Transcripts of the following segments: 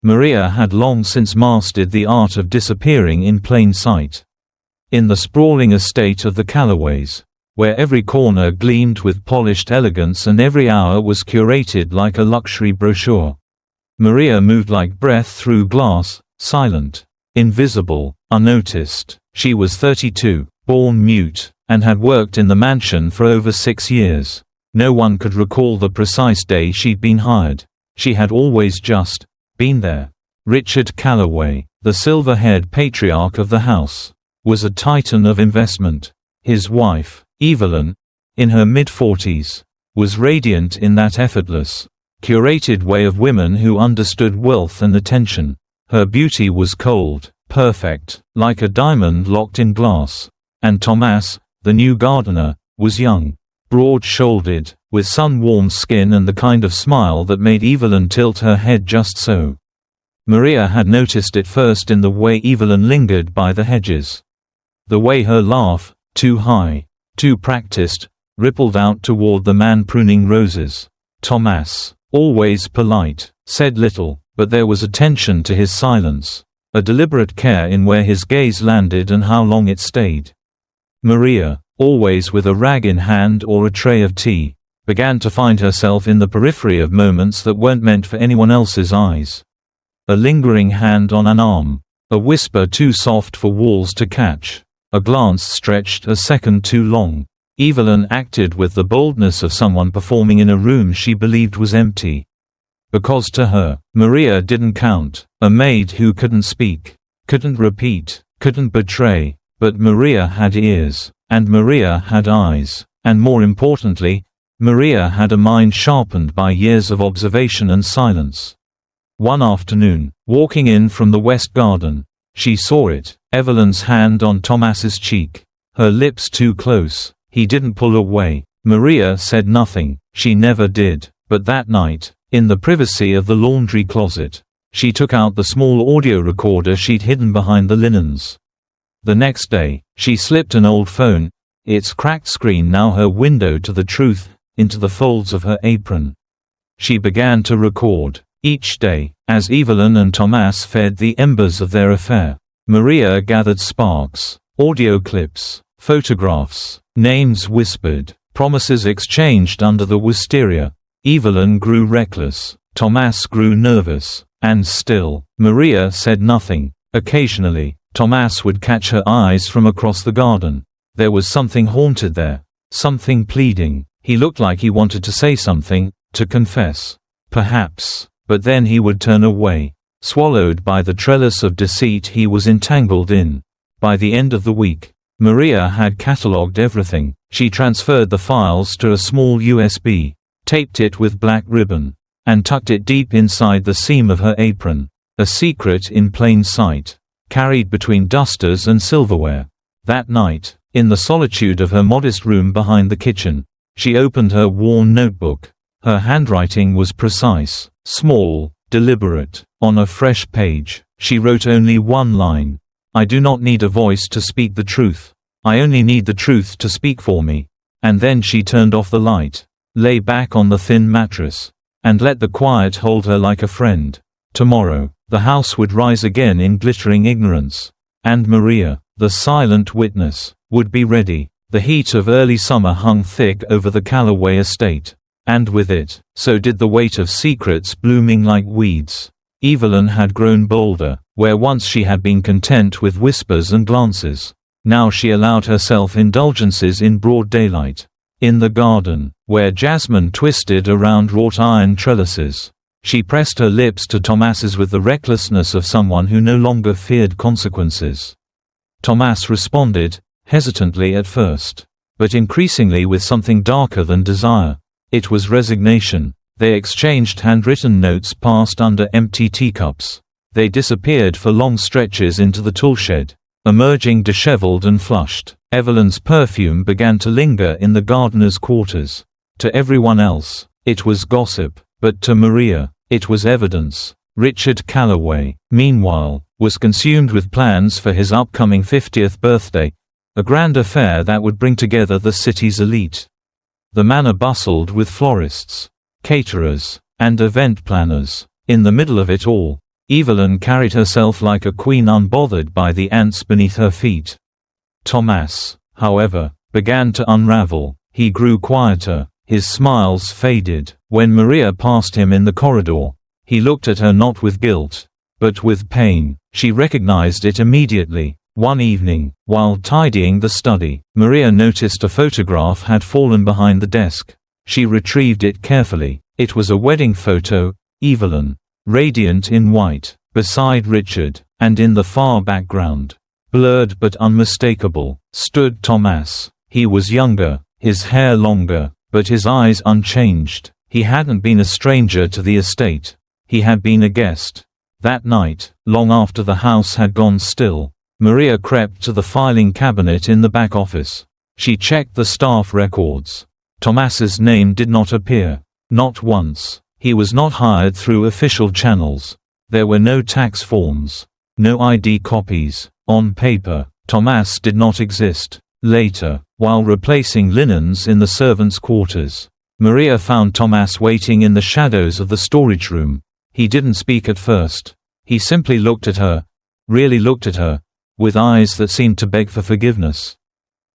Maria had long since mastered the art of disappearing in plain sight. In the sprawling estate of the Callaways, where every corner gleamed with polished elegance and every hour was curated like a luxury brochure, Maria moved like breath through glass, silent, invisible, unnoticed. She was 32, born mute, and had worked in the mansion for over 6 years. No one could recall the precise day she'd been hired. She had always just been there. Richard Callaway, the silver-haired patriarch of the house, was a titan of investment. His wife, Evelyn, in her mid-40s, was radiant in that effortless, curated way of women who understood wealth and attention. Her beauty was cold, perfect, like a diamond locked in glass. And Thomas, the new gardener, was young, broad-shouldered, with sun-warmed skin and the kind of smile that made Evelyn tilt her head just so. Maria had noticed it first in the way Evelyn lingered by the hedges. The way her laugh, too high, too practiced, rippled out toward the man pruning roses. Thomas, always polite, said little, but there was a tension to his silence, a deliberate care in where his gaze landed and how long it stayed. Maria, always with a rag in hand or a tray of tea, began to find herself in the periphery of moments that weren't meant for anyone else's eyes. A lingering hand on an arm, a whisper too soft for walls to catch, a glance stretched a second too long. Evelyn acted with the boldness of someone performing in a room she believed was empty. Because to her, Maria didn't count, a maid who couldn't speak, couldn't repeat, couldn't betray, but Maria had ears, and Maria had eyes, and more importantly, Maria had a mind sharpened by years of observation and silence. One afternoon, walking in from the west garden, she saw it, Evelyn's hand on Thomas's cheek, her lips too close. He didn't pull away. Maria said nothing, she never did, but that night, in the privacy of the laundry closet, she took out the small audio recorder she'd hidden behind the linens. The next day, she slipped an old phone, its cracked screen now her window to the truth, into the folds of her apron. She began to record. Each day, as Evelyn and Thomas fed the embers of their affair, Maria gathered sparks, audio clips, photographs, names whispered, promises exchanged under the wisteria. Evelyn grew reckless, Thomas grew nervous, and still, Maria said nothing. Occasionally, Thomas would catch her eyes from across the garden. There was something haunted there, something pleading. He looked like he wanted to say something, to confess, perhaps, but then he would turn away, swallowed by the trellis of deceit he was entangled in. By the end of the week, Maria had catalogued everything. She transferred the files to a small USB, taped it with black ribbon, and tucked it deep inside the seam of her apron, a secret in plain sight, carried between dusters and silverware. That night, in the solitude of her modest room behind the kitchen, she opened her worn notebook. Her handwriting was precise, small, deliberate. On a fresh page, she wrote only one line. I do not need a voice to speak the truth. I only need the truth to speak for me. And then she turned off the light, lay back on the thin mattress, and let the quiet hold her like a friend. Tomorrow, the house would rise again in glittering ignorance. And Maria, the silent witness, would be ready. The heat of early summer hung thick over the Callaway estate. And with it, so did the weight of secrets blooming like weeds. Evelyn had grown bolder, where once she had been content with whispers and glances. Now she allowed herself indulgences in broad daylight. In the garden, where jasmine twisted around wrought iron trellises, she pressed her lips to Thomas's with the recklessness of someone who no longer feared consequences. Thomas responded, hesitantly at first, but increasingly with something darker than desire. It was resignation. They exchanged handwritten notes passed under empty teacups. They disappeared for long stretches into the toolshed, emerging disheveled and flushed. Evelyn's perfume began to linger in the gardener's quarters. To everyone else, it was gossip, but to Maria, it was evidence. Richard Callaway, meanwhile, was consumed with plans for his upcoming 50th birthday, a grand affair that would bring together the city's elite. The manor bustled with florists, caterers, and event planners. In the middle of it all, Evelyn carried herself like a queen, unbothered by the ants beneath her feet. Thomas, however, began to unravel. He grew quieter, his smiles faded. When Maria passed him in the corridor, he looked at her not with guilt, but with pain. She recognized it immediately. One evening, while tidying the study, Maria noticed a photograph had fallen behind the desk. She retrieved it carefully. It was a wedding photo, Evelyn, radiant in white, beside Richard, and in the far background, blurred but unmistakable, stood Thomas. He was younger, his hair longer, but his eyes unchanged. He hadn't been a stranger to the estate. He had been a guest. That night, long after the house had gone still, Maria crept to the filing cabinet in the back office. She checked the staff records. Thomas's name did not appear. Not once. He was not hired through official channels. There were no tax forms. No ID copies. On paper, Thomas did not exist. Later, while replacing linens in the servants' quarters, Maria found Thomas waiting in the shadows of the storage room. He didn't speak at first. He simply looked at her, really looked at her, with eyes that seemed to beg for forgiveness.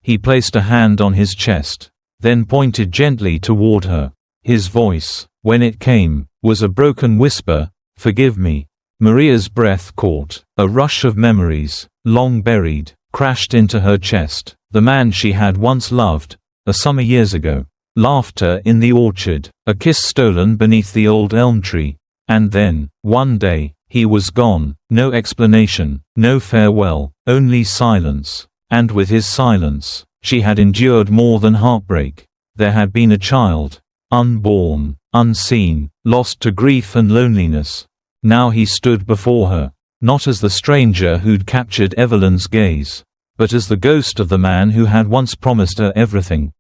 He placed a hand on his chest, then pointed gently toward her. His voice, when it came, was a broken whisper, "Forgive me." Maria's breath caught. A rush of memories, long buried, crashed into her chest. The man she had once loved, a summer years ago. Laughter in the orchard, a kiss stolen beneath the old elm tree. And then, one day, he was gone. No explanation, no farewell, only silence. And with his silence, she had endured more than heartbreak. There had been a child, unborn, unseen, lost to grief and loneliness. Now he stood before her, not as the stranger who'd captured Evelyn's gaze, but as the ghost of the man who had once promised her everything.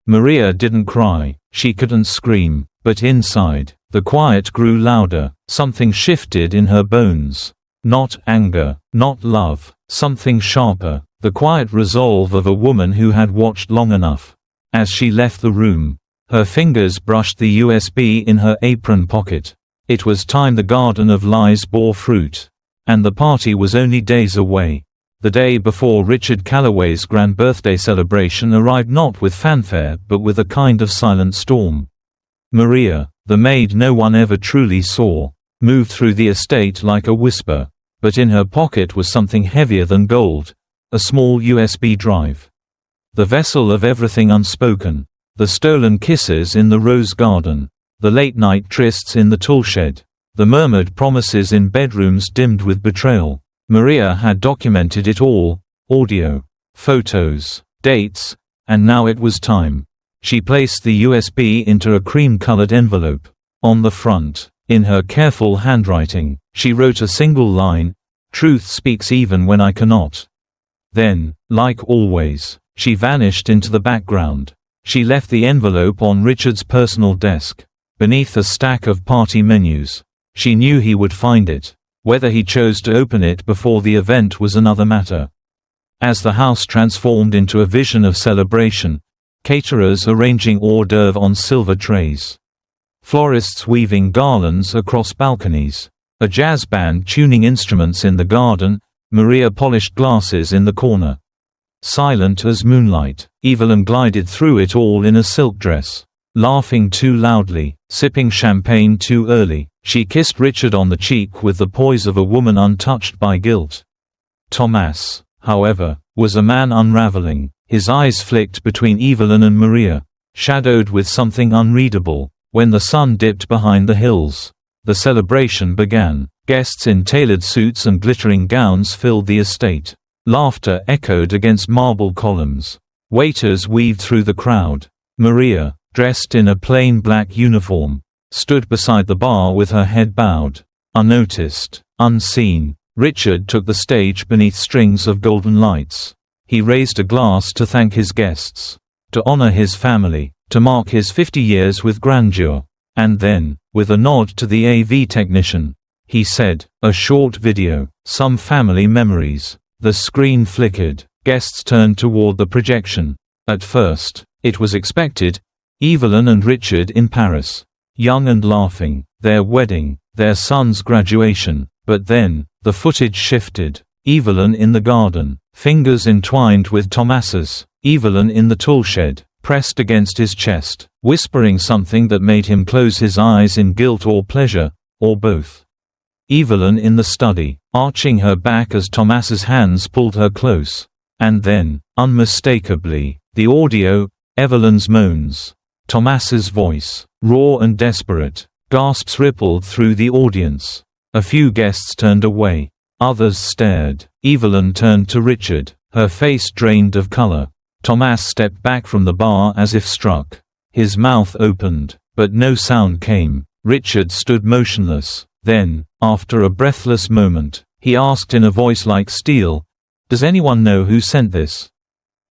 Maria didn't cry, she couldn't scream, but inside, the quiet grew louder. Something shifted in her bones. Not anger, not love, something sharper, the quiet resolve of a woman who had watched long enough. As she left the room, her fingers brushed the USB in her apron pocket. It was time the garden of lies bore fruit. And the party was only days away. The day before Richard Calloway's grand birthday celebration arrived not with fanfare but with a kind of silent storm. Maria, the maid no one ever truly saw, moved through the estate like a whisper, but in her pocket was something heavier than gold, a small USB drive. The vessel of everything unspoken, the stolen kisses in the rose garden, the late-night trysts in the toolshed, the murmured promises in bedrooms dimmed with betrayal. Maria had documented it all, audio, photos, dates, and now it was time. She placed the USB into a cream-colored envelope. On the front, in her careful handwriting, she wrote a single line, "Truth speaks even when I cannot." Then, like always, she vanished into the background. She left the envelope on Richard's personal desk, beneath a stack of party menus. She knew he would find it. Whether he chose to open it before the event was another matter. As the house transformed into a vision of celebration, caterers arranging hors d'oeuvre on silver trays, florists weaving garlands across balconies, a jazz band tuning instruments in the garden, Maria polished glasses in the corner. Silent as moonlight, Evelyn glided through it all in a silk dress. Laughing too loudly, sipping champagne too early, she kissed Richard on the cheek with the poise of a woman untouched by guilt. Thomas, however, was a man unraveling. His eyes flicked between Evelyn and Maria, shadowed with something unreadable. When the sun dipped behind the hills, the celebration began. Guests in tailored suits and glittering gowns filled the estate. Laughter echoed against marble columns. Waiters weaved through the crowd. Maria, dressed in a plain black uniform, stood beside the bar with her head bowed. Unnoticed, unseen, Richard took the stage beneath strings of golden lights. He raised a glass to thank his guests, to honor his family, to mark his 50 years with grandeur. And then, with a nod to the AV technician, he said, "A short video, some family memories." The screen flickered. Guests turned toward the projection. At first, it was expected, Evelyn and Richard in Paris, young and laughing, their wedding, their son's graduation. But then, the footage shifted. Evelyn in the garden, fingers entwined with Thomas's. Evelyn in the toolshed, pressed against his chest, whispering something that made him close his eyes in guilt or pleasure, or both. Evelyn in the study, arching her back as Thomas's hands pulled her close. And then, unmistakably, the audio, Evelyn's moans. Thomas's voice, raw and desperate. Gasps rippled through the audience. A few guests turned away. Others stared. Evelyn turned to Richard, her face drained of color. Thomas stepped back from the bar as if struck. His mouth opened, but no sound came. Richard stood motionless. Then, after a breathless moment, he asked in a voice like steel, "Does anyone know who sent this?"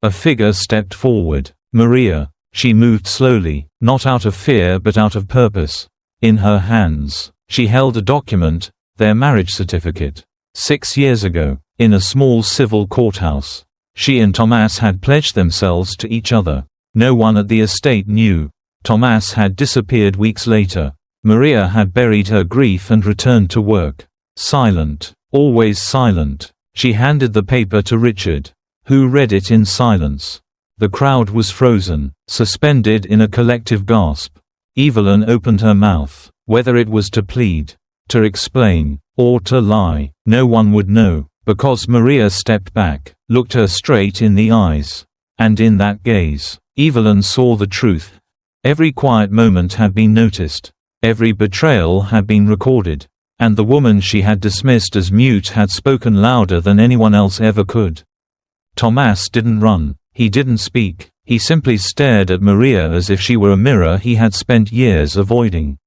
A figure stepped forward. Maria. She moved slowly, not out of fear but out of purpose. In her hands, she held a document, their marriage certificate. 6 years ago, in a small civil courthouse, she and Thomas had pledged themselves to each other. No one at the estate knew. Thomas had disappeared weeks later. Maria had buried her grief and returned to work. Silent, always silent. She handed the paper to Richard, who read it in silence. The crowd was frozen, suspended in a collective gasp. Evelyn opened her mouth, whether it was to plead, to explain, or to lie, no one would know, because Maria stepped back, looked her straight in the eyes. And in that gaze, Evelyn saw the truth. Every quiet moment had been noticed. Every betrayal had been recorded. And the woman she had dismissed as mute had spoken louder than anyone else ever could. Thomas didn't run. He didn't speak. He simply stared at Maria as if she were a mirror he had spent years avoiding.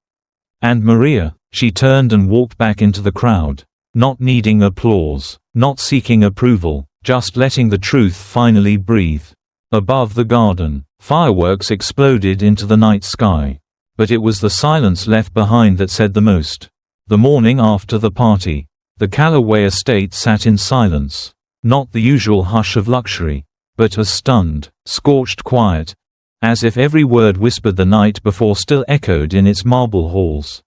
And Maria, she turned and walked back into the crowd, not needing applause, not seeking approval, just letting the truth finally breathe. Above the garden, fireworks exploded into the night sky. But it was the silence left behind that said the most. The morning after the party, the Callaway estate sat in silence. Not the usual hush of luxury, but a stunned, scorched quiet, as if every word whispered the night before still echoed in its marble halls.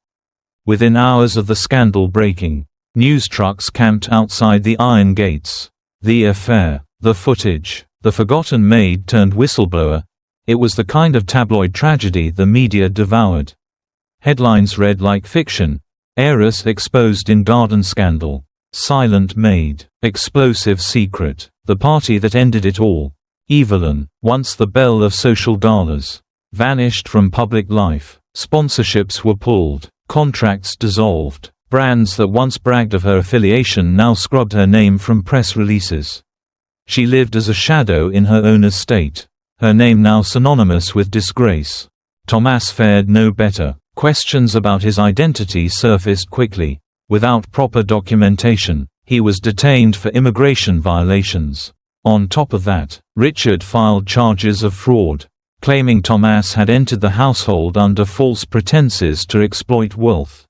Within hours of the scandal breaking, news trucks camped outside the iron gates. The affair, the footage, the forgotten maid turned whistleblower. It was the kind of tabloid tragedy the media devoured. Headlines read like fiction: heiress exposed in garden scandal, silent maid, explosive secret, the party that ended it all. Evelyn, once the belle of social galas, vanished from public life. Sponsorships were pulled, contracts dissolved. Brands that once bragged of her affiliation now scrubbed her name from press releases. She lived as a shadow in her own estate, her name now synonymous with disgrace. Thomas fared no better. Questions about his identity surfaced quickly. Without proper documentation, he was detained for immigration violations. On top of that, Richard filed charges of fraud, claiming Thomas had entered the household under false pretenses to exploit wealth.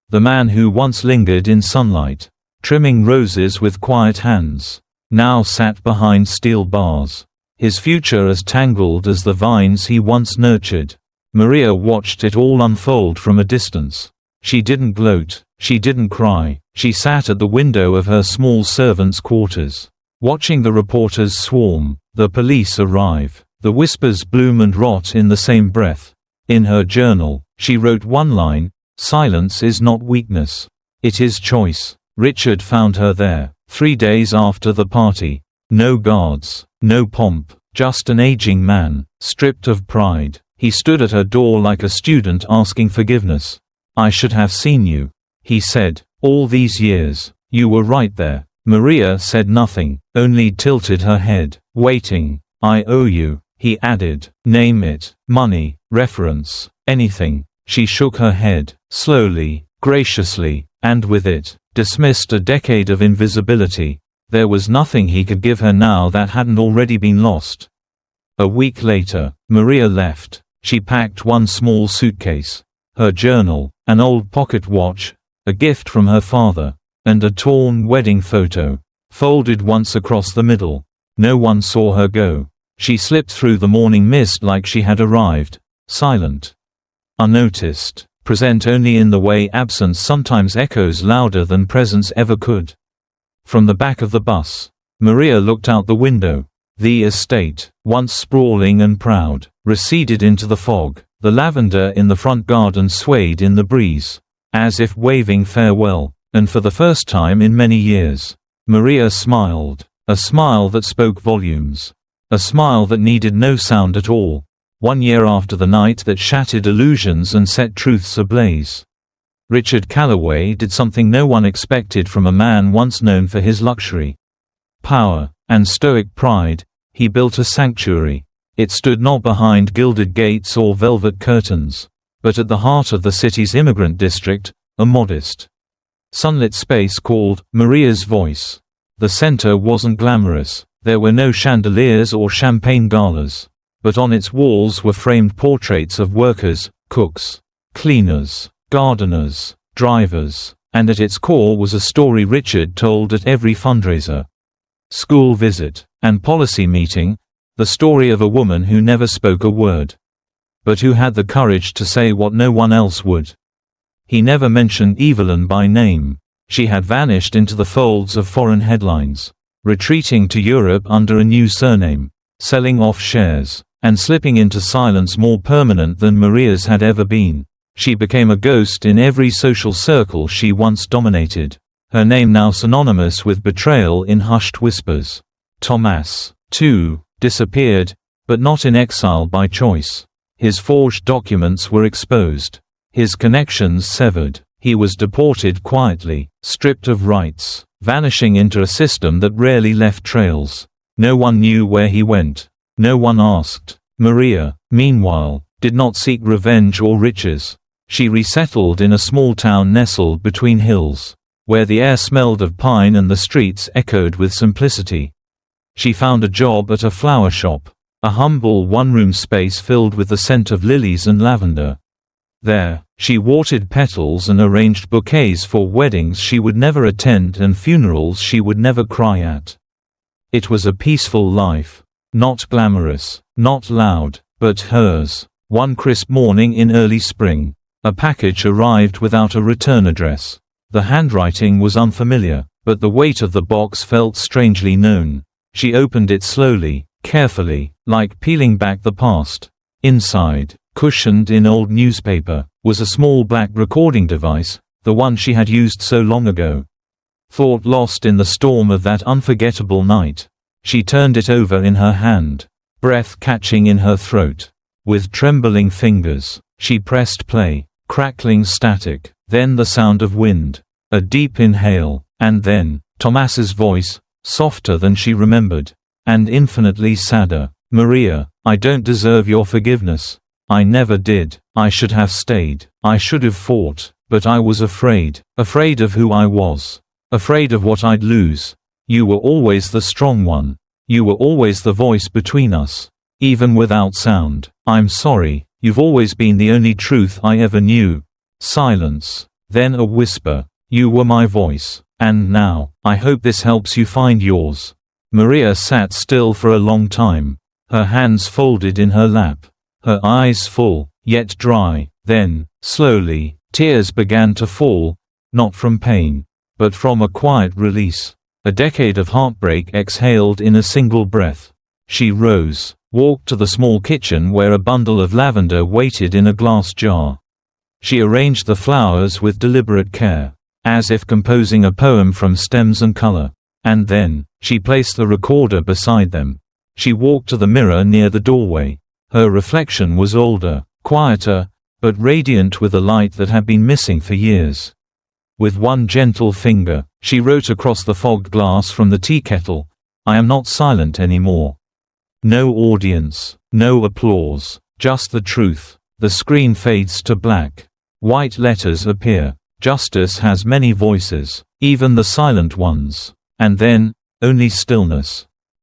The man who once lingered in sunlight, trimming roses with quiet hands, now sat behind steel bars, his future as tangled as the vines he once nurtured. Maria watched it all unfold from a distance. She didn't gloat, she didn't cry, she sat at the window of her small servants' quarters, watching the reporters swarm, the police arrive, the whispers bloom and rot in the same breath. In her journal, she wrote one line: "Silence is not weakness. It is choice." Richard found her there, 3 days after the party. No guards, no pomp, just an aging man, stripped of pride. He stood at her door like a student asking forgiveness. "I should have seen you," he said, "all these years. You were right there." Maria said nothing, only tilted her head, waiting. "I owe you," he added. "Name it, money, reference, anything." She shook her head, slowly, graciously, and with it, dismissed a decade of invisibility. There was nothing he could give her now that hadn't already been lost. A week later, Maria left. She packed one small suitcase. Her journal, an old pocket watch, a gift from her father, and a torn wedding photo, folded once across the middle. No one saw her go. She slipped through the morning mist like she had arrived, silent, unnoticed. present only in the way absence sometimes echoes louder than presence ever could. From the back of the bus, Maria looked out the window. The estate, once sprawling and proud, receded into the fog. The lavender in the front garden swayed in the breeze, as if waving farewell, and for the first time in many years, Maria smiled, a smile that spoke volumes, a smile that needed no sound at all. 1 year after the night that shattered illusions and set truths ablaze, Richard Calloway did something no one expected from a man once known for his luxury, power, and stoic pride. He built a sanctuary. It stood not behind gilded gates or velvet curtains, but at the heart of the city's immigrant district, a modest, sunlit space called Maria's Voice. The center wasn't glamorous. There were no chandeliers or champagne galas, but on its walls were framed portraits of workers, cooks, cleaners, gardeners, drivers, and at its core was a story Richard told at every fundraiser, school visit, and policy meeting, the story of a woman who never spoke a word, but who had the courage to say what no one else would. He never mentioned Evelyn by name. She had vanished into the folds of foreign headlines, retreating to Europe under a new surname, selling off shares, and slipping into silence more permanent than Maria's had ever been. She became a ghost in every social circle she once dominated, her name now synonymous with betrayal in hushed whispers. Thomas, too, disappeared, but not in exile by choice. His forged documents were exposed, his connections severed. He was deported quietly, stripped of rights, vanishing into a system that rarely left trails. No one knew where he went. No one asked. Maria, meanwhile, did not seek revenge or riches. She resettled in a small town nestled between hills, where the air smelled of pine and the streets echoed with simplicity. She found a job at a flower shop, a humble one-room space filled with the scent of lilies and lavender. There, she watered petals and arranged bouquets for weddings she would never attend and funerals she would never cry at. It was a peaceful life, not glamorous, not loud, but hers. One crisp morning in early spring, a package arrived without a return address. The handwriting was unfamiliar, but the weight of the box felt strangely known. She opened it slowly, carefully, like peeling back the past. Inside, cushioned in old newspaper, was a small black recording device, the one she had used so long ago. Thought lost in the storm of that unforgettable night. She turned it over in her hand, breath catching in her throat. With trembling fingers, she pressed play, crackling static, then the sound of wind, a deep inhale, and then, Thomas's voice, softer than she remembered, and infinitely sadder. Maria, I don't deserve your forgiveness. I never did. I should have stayed. I should have fought, but I was afraid. Afraid of who I was. Afraid of what I'd lose. You were always the strong one. You were always the voice between us. Even without sound. I'm sorry. You've always been the only truth I ever knew. Silence. Then a whisper. You were my voice. And now, I hope this helps you find yours. Maria sat still for a long time, her hands folded in her lap, her eyes full, yet dry. Then, slowly, tears began to fall, not from pain, but from a quiet release. A decade of heartbreak exhaled in a single breath. She rose, walked to the small kitchen where a bundle of lavender waited in a glass jar. She arranged the flowers with deliberate care, as if composing a poem from stems and color. And then, she placed the recorder beside them. She walked to the mirror near the doorway. Her reflection was older, quieter, but radiant with a light that had been missing for years. With one gentle finger, she wrote across the fogged glass from the tea kettle, I am not silent anymore. No audience, no applause, just the truth. The screen fades to black. White letters appear. Justice has many voices, even the silent ones. And then, only stillness.